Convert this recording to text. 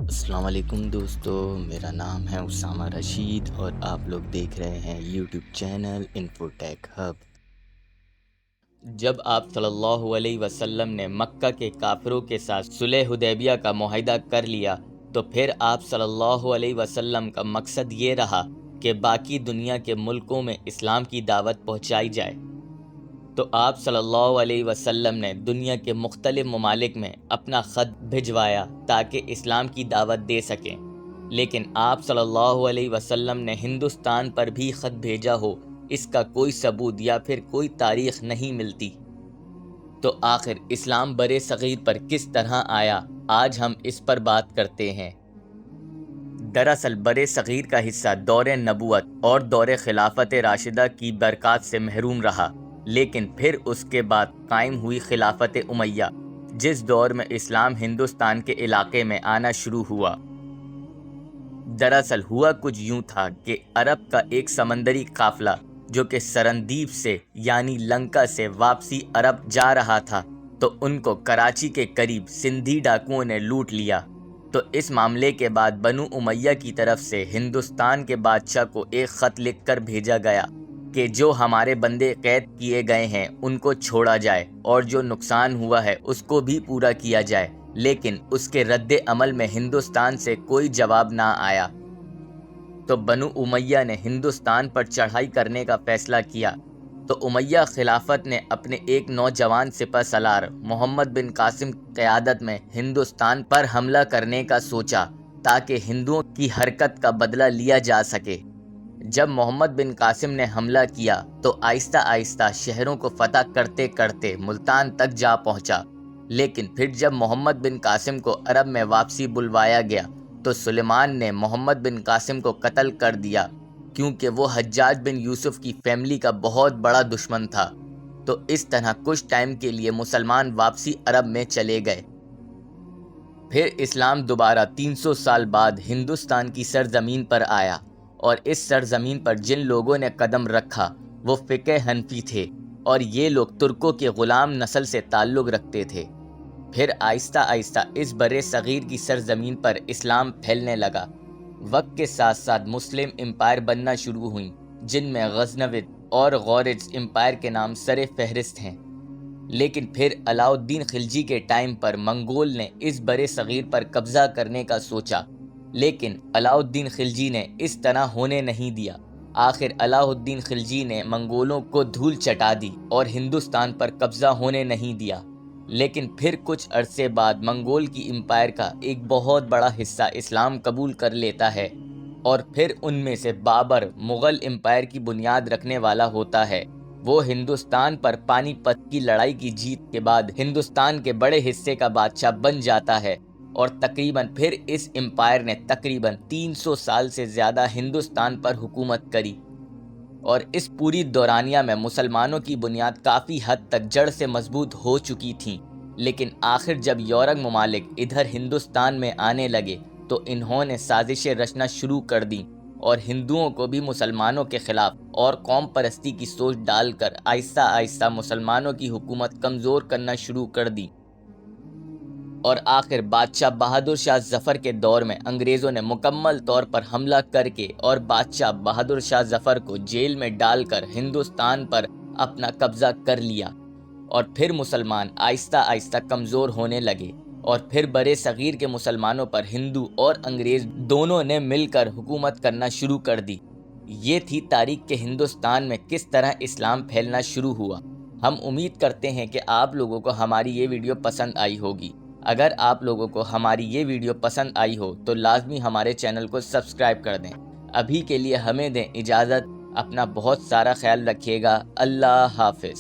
السلام علیکم دوستو، میرا نام ہے اسامہ رشید اور آپ لوگ دیکھ رہے ہیں یوٹیوب چینل انفوٹیک ہب۔ جب آپ صلی اللہ علیہ وسلم نے مکہ کے کافروں کے ساتھ صلح حدیبیہ کا معاہدہ کر لیا تو پھر آپ صلی اللہ علیہ وسلم کا مقصد یہ رہا کہ باقی دنیا کے ملکوں میں اسلام کی دعوت پہنچائی جائے۔ تو آپ صلی اللہ علیہ وسلم نے دنیا کے مختلف ممالک میں اپنا خط بھجوایا تاکہ اسلام کی دعوت دے سکیں، لیکن آپ صلی اللہ علیہ وسلم نے ہندوستان پر بھی خط بھیجا ہو، اس کا کوئی ثبوت یا پھر کوئی تاریخ نہیں ملتی۔ تو آخر اسلام برِ صغیر پر کس طرح آیا، آج ہم اس پر بات کرتے ہیں۔ دراصل برِ صغیر کا حصہ دور نبوت اور دور خلافت راشدہ کی برکات سے محروم رہا، لیکن پھر اس کے بعد قائم ہوئی خلافت امیہ، جس دور میں اسلام ہندوستان کے علاقے میں آنا شروع ہوا۔ دراصل ہوا کچھ یوں تھا کہ عرب کا ایک سمندری قافلہ جو کہ سرندیپ سے یعنی لنکا سے واپسی عرب جا رہا تھا، تو ان کو کراچی کے قریب سندھی ڈاکوؤں نے لوٹ لیا۔ تو اس معاملے کے بعد بنو امیہ کی طرف سے ہندوستان کے بادشاہ کو ایک خط لکھ کر بھیجا گیا کہ جو ہمارے بندے قید کیے گئے ہیں ان کو چھوڑا جائے اور جو نقصان ہوا ہے اس کو بھی پورا کیا جائے، لیکن اس کے رد عمل میں ہندوستان سے کوئی جواب نہ آیا۔ تو بنو امیہ نے ہندوستان پر چڑھائی کرنے کا فیصلہ کیا۔ تو امیہ خلافت نے اپنے ایک نوجوان سپہ سالار محمد بن قاسم کی قیادت میں ہندوستان پر حملہ کرنے کا سوچا تاکہ ہندوؤں کی حرکت کا بدلہ لیا جا سکے۔ جب محمد بن قاسم نے حملہ کیا تو آہستہ آہستہ شہروں کو فتح کرتے کرتے ملتان تک جا پہنچا، لیکن پھر جب محمد بن قاسم کو عرب میں واپسی بلوایا گیا تو سلیمان نے محمد بن قاسم کو قتل کر دیا، کیونکہ وہ حجاج بن یوسف کی فیملی کا بہت بڑا دشمن تھا۔ تو اس طرح کچھ ٹائم کے لیے مسلمان واپسی عرب میں چلے گئے۔ پھر اسلام دوبارہ 300 سال بعد ہندوستان کی سرزمین پر آیا، اور اس سرزمین پر جن لوگوں نے قدم رکھا وہ فقہ حنفی تھے، اور یہ لوگ ترکوں کے غلام نسل سے تعلق رکھتے تھے۔ پھر آہستہ آہستہ اس برِ صغیر کی سرزمین پر اسلام پھیلنے لگا۔ وقت کے ساتھ ساتھ مسلم امپائر بننا شروع ہوئیں، جن میں غزنوid اور غورج امپائر کے نام سر فہرست ہیں۔ لیکن پھر علاء الدین خلجی کے ٹائم پر منگول نے اس برِ صغیر پر قبضہ کرنے کا سوچا، لیکن علاء الدین خلجی نے اس طرح ہونے نہیں دیا۔ آخر علاء الدین خلجی نے منگولوں کو دھول چٹا دی اور ہندوستان پر قبضہ ہونے نہیں دیا۔ لیکن پھر کچھ عرصے بعد منگول کی امپائر کا ایک بہت بڑا حصہ اسلام قبول کر لیتا ہے، اور پھر ان میں سے بابر مغل امپائر کی بنیاد رکھنے والا ہوتا ہے۔ وہ ہندوستان پر پانی پت کی لڑائی کی جیت کے بعد ہندوستان کے بڑے حصے کا بادشاہ بن جاتا ہے، اور تقریباً پھر اس امپائر نے تقریباً 300 سال سے زیادہ ہندوستان پر حکومت کری، اور اس پوری دورانیہ میں مسلمانوں کی بنیاد کافی حد تک جڑ سے مضبوط ہو چکی تھیں۔ لیکن آخر جب یورپ ممالک ادھر ہندوستان میں آنے لگے تو انہوں نے سازشیں رچنا شروع کر دیں، اور ہندوؤں کو بھی مسلمانوں کے خلاف اور قوم پرستی کی سوچ ڈال کر آہستہ آہستہ مسلمانوں کی حکومت کمزور کرنا شروع کر دی۔ اور آخر بادشاہ بہادر شاہ ظفر کے دور میں انگریزوں نے مکمل طور پر حملہ کر کے اور بادشاہ بہادر شاہ ظفر کو جیل میں ڈال کر ہندوستان پر اپنا قبضہ کر لیا، اور پھر مسلمان آہستہ آہستہ کمزور ہونے لگے، اور پھر برِ صغیر کے مسلمانوں پر ہندو اور انگریز دونوں نے مل کر حکومت کرنا شروع کر دی۔ یہ تھی تاریخ کے ہندوستان میں کس طرح اسلام پھیلنا شروع ہوا۔ ہم امید کرتے ہیں کہ آپ لوگوں کو ہماری یہ ویڈیو پسند آئی ہوگی۔ اگر آپ لوگوں کو ہماری یہ ویڈیو پسند آئی ہو تو لازمی ہمارے چینل کو سبسکرائب کر دیں۔ ابھی کے لیے ہمیں دیں اجازت، اپنا بہت سارا خیال رکھیے گا۔ اللہ حافظ۔